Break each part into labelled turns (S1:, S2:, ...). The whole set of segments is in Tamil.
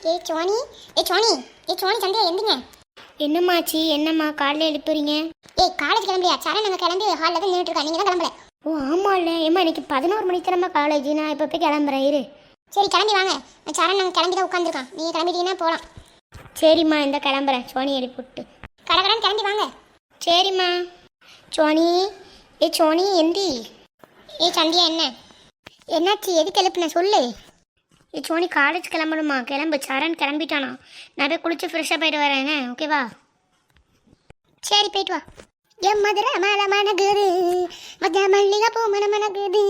S1: ஏ சோனி ஏ சோனி ஏ சோனி சந்தியா எந்திங்க.
S2: என்னம்மாச்சி? என்னம்மா காலையில் எழுப்புறீங்க?
S1: ஏய் காலேஜ் கிளம்பியா? சரண் நாங்கள் கிளம்பி ஹாலில் தான் நின்றுட்டு இருக்கா, நீங்கள் தான் கிளம்பல.
S2: ஓ ஆமாம்ல. ஏம்மா இன்னைக்கு 11 மணிக்கு தானம்மா காலேஜ். நான் இப்போ போய் கிளம்புறேன் இரு.
S1: சரி கிளம்பி வாங்க. சரண் நாங்கள் கிளம்பி தான் உட்காந்துருக்கான், நீங்கள் கிளம்பிட்டீங்கன்னா போகலாம்.
S2: சரிம்மா இந்த கிளம்புறேன். சோனி எழுப்பிவிட்டு
S1: கடகடன்னு கிளம்பி வாங்க.
S2: சரிம்மா. சோனி ஏ சோனி எந்தி.
S1: ஏ சந்தியா என்ன
S2: என்னாச்சு? எதுக்கு எழுப்புன சொல்லு. ஏ சோனி காலேஜ் கிளம்பணுமா? கிளம்பு. சரண் கிளம்பிட்டானா? நான் போய் குளிச்சு ஃப்ரெஷ்ஷாக போயிட்டு வரேன். ஓகேவா?
S1: சரி போயிட்டு வா. என் மதுரை மலை மணக்குது, மத மல்லிகை பூ மன மணக்குது,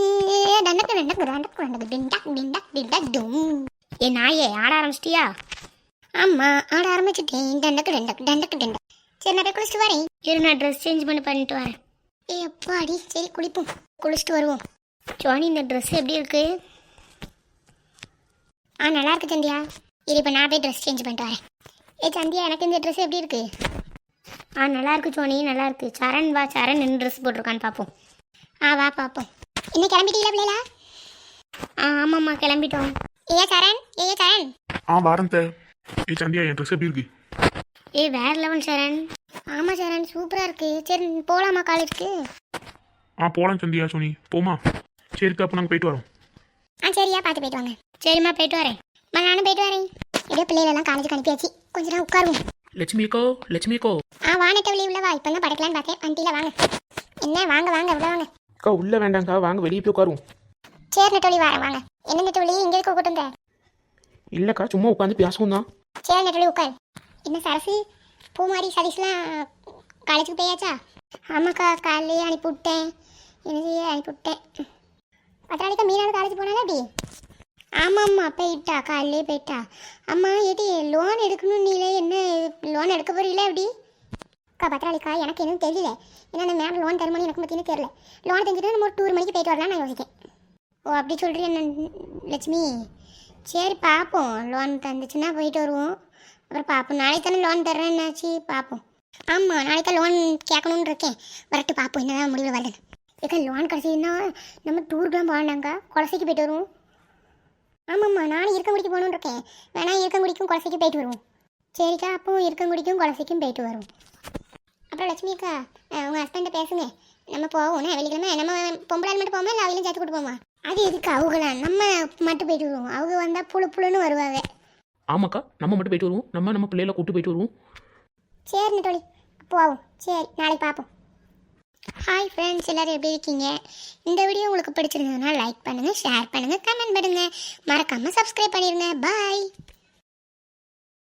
S1: டண்டக்கு டண்டக்கு டண்டக்கு டண்டக்கு டிண்டக் டிண்டக் டிண்டக் டும்.
S2: ஏ நாயே ஆட ஆரம்பிச்சிட்டியா?
S1: ஆமாம் ஆட ஆரம்பிச்சிட்டேன். டண்டக்கு டண்டக் டண்டக்கு டண்டக். சரி நான் போய் குளிச்சுட்டு வரேன்.
S2: இரு நான் ட்ரெஸ் சேஞ்ச் பண்ணிட்டு வரேன்.
S1: ஏ அப்பாடி சரி குளிப்போம், குளிச்சுட்டு வருவோம்.
S2: சோனி இந்த ட்ரெஸ் எப்படி இருக்கு?
S1: நல்லா இருக்கு சந்தியா. இது இப்போ நான் போய் ட்ரெஸ் சேஞ்ச் பண்ணிட்டு வரேன். ஏ சந்தியா எனக்கு இந்த ட்ரெஸ் எப்படி இருக்கு?
S2: நல்லா இருக்கு சோனி, நல்லா இருக்கு. சரண் வா, சரண் என்ன ட்ரெஸ் போட்டிருக்கான்னு பார்ப்போம்.
S1: வா பார்ப்போம். இன்னும் கிளம்பிட்டீங்களா பிள்ளைகளா?
S2: ஆமாம்மா கிளம்பிட்டோம்.
S1: ஏ சரண் ஏ சரண்.
S3: வாரேன். ஏ சந்தியா என் ட்ரெஸ் எப்படி இருக்கு?
S2: வேற லெவல் சரண்.
S1: ஆமாம் சரண் சூப்பராக இருக்கு. சரி போகலாமா காலேஜுக்கு?
S3: போகலாம் சந்தியா. சோனி போமா? சரி அப்போ நாங்கள் போயிட்டு வரோம்.
S1: சரியா பார்த்து போயிட்டு வாங்க.
S2: சரிம்மா போயிட்டு வரேன்.
S1: நானும் போயிட்டு வரேன். ஏதோ பிள்ளைகளெல்லாம் காலேஜுக்கு அனுப்பியாச்சு, கொஞ்ச நேரம் உட்காருவோம்.
S3: லட்சுமி அக்கோ
S1: வா நெட்டவழி உள்ளவா. இப்போ தான் படைக்கலான்னு பார்த்தேன், வண்டியில் வாங்க. என்ன வாங்க வாங்க உள்ள வாங்க.
S3: அக்கா உள்ள வேண்டாங்க்கா, வாங்க வெளியே போய் உட்காருவோம்.
S1: சரி நெட்டவழி வரேன் வாங்க. என்ன நெட்டவழி இங்கே இருக்க கூட்டம்?
S3: இல்லைக்கா சும்மா உட்காந்து பேசவும் தான்.
S1: சரி நெட்டவழி உட்கார். என்ன சரசு பூமாரி சதீஷ்லாம் காலேஜுக்கு போயாச்சா? ஆமாக்கா காலையிலேயே அனுப்பி விட்டேன். என்னதையே அனுப்பி விட்டேன். பத்திராளிக்கா மீனாடு காலேஜ் போனாலும் அப்படி? ஆமாம்மா போயிட்டா, காலையிலே போயிட்டா. அம்மா ஏடி லோன் எடுக்கணும், நீங்களே என்ன லோன் எடுக்க போறீங்களா எப்படி? அக்கா பத்திராளிக்கா எனக்கு எதுவும் தெரியல. ஏன்னா அந்த மேம் லோன் தருமானு எனக்கு பற்றினு தெரியல. லோன் தெரிஞ்சுட்டு நம்ம ஒரு டூர் மணிக்கு போயிட்டு வரலாம் நான் யோசிக்கேன். ஓ அப்படி சொல்கிறீ என்ன லட்சுமி? சரி பார்ப்போம், லோன் தந்துச்சுன்னா போயிட்டு வருவோம். அப்புறம் பார்ப்போம். நாளைக்கு தானே லோன் தர்றேன், என்னாச்சு பார்ப்போம். ஆமாம் நாளைக்கு தான் லோன் கேட்கணுன்னு இருக்கேன். வரட்டு பார்ப்போம் என்னதான் முடிவில் வருது. ஏக்கா லோன் கிடச்சின்னா நம்ம டூருக்குலாம் போகண்டாங்க்கா, குலசைக்கு போயிட்டு வருவோம். ஆமாம்மா நானும் இருக்கங்குடிக்கு போகணுன்னு இருக்கேன். வேணா இருக்கங்குடிக்கும் குலசைக்கும் போயிட்டு வருவோம். சரிக்கா அப்போ இருக்கங்குடிக்கும் குலசைக்கும் போயிட்டு வருவோம். அப்புறம் லட்சுமி அக்கா உங்கள் ஹஸ்பண்டை பேசுங்க, நம்ம போவோம். வெள்ளிக்கிழமை நம்ம பொம்பளை மட்டும் போவோமா இல்லை அவங்களும் சேர்த்து கூட்டு போவோமா? அது எதுக்கு அவங்களாம் நம்ம மட்டும் போயிட்டு வருவோம். அவங்க வந்தால் புழுன்னு வருவாங்க.
S3: ஆமாக்கா நம்ம மட்டும் போயிட்டு வருவோம். நம்ம பிள்ளைகளை கூட்டு போயிட்டு வருவோம்.
S1: சரி நட்டோலி போவோம். சரி நாளைக்கு பார்ப்போம். ஹாய் ஃப்ரெண்ட்ஸ், எல்லோரும் எப்படி இருக்கீங்க? இந்த வீடியோ உங்களுக்கு பிடிச்சிருந்ததுன்னா லைக் பண்ணுங்கள், ஷேர் பண்ணுங்கள், கமெண்ட் பண்ணுங்கள், மறக்காமல் சப்ஸ்கிரைப் பண்ணிடுங்க. பாய்.